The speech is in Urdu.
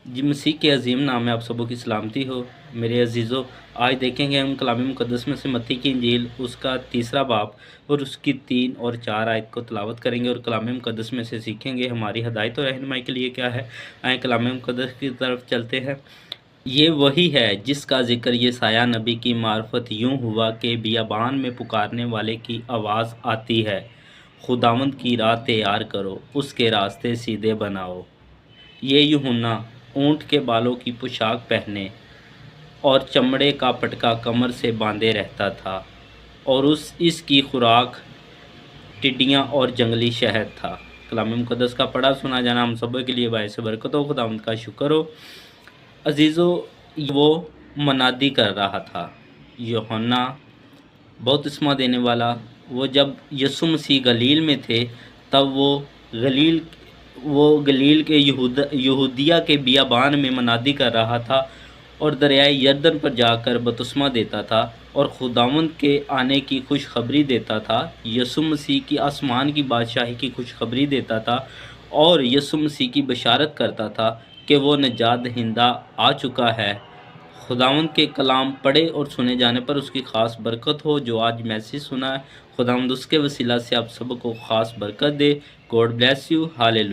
جی مسیح کے عظیم نام میں آپ سبوں کی سلامتی ہو میرے عزیزوں۔ آج دیکھیں گے ہم کلام مقدس میں سے متی کی انجیل اس کا 3 باب اور اس کی 3 اور 4 آیت کو تلاوت کریں گے اور کلام مقدس میں سے سیکھیں گے ہماری ہدایت اور رہنمائی کے لیے کیا ہے۔ آئیں کلام مقدس کی طرف چلتے ہیں۔ یہ وہی ہے جس کا ذکر یسایہ نبی کی معرفت یوں ہوا کہ بیابان میں پکارنے والے کی آواز آتی ہے، خداوند کی راہ تیار کرو، اس کے راستے سیدھے بناؤ۔ یہ یوحنا اونٹ کے بالوں کی پوشاک پہنے اور چمڑے کا پٹکا کمر سے باندھے رہتا تھا، اور اس کی خوراک ٹڈیاں اور جنگلی شہد تھا۔ کلام مقدس کا پڑھا سنا جانا ہم سب کے لیے باعث برکت ہو۔ خداوند کا شکر ہو۔ عزیزو، وہ منادی کر رہا تھا یوحنا بہت اسما دینے والا۔ وہ جب یسوع مسیح گلیل میں تھے تب وہ گلیل کے یہودیہ کے بیابان میں منادی کر رہا تھا اور دریائے یردن پر جا کر بپتسمہ دیتا تھا اور خداوند کے آنے کی خوشخبری دیتا تھا، یسوع مسیح کی آسمان کی بادشاہی کی خوشخبری دیتا تھا اور یسوع مسیح کی بشارت کرتا تھا کہ وہ نجات دہندہ آ چکا ہے۔ خداوند کے کلام پڑھے اور سنے جانے پر اس کی خاص برکت ہو۔ جو آج میسیج سنا ہے، خداوند اس کے وسیلہ سے آپ سب کو خاص برکت دے۔ God bless you. ہاللیلویہ۔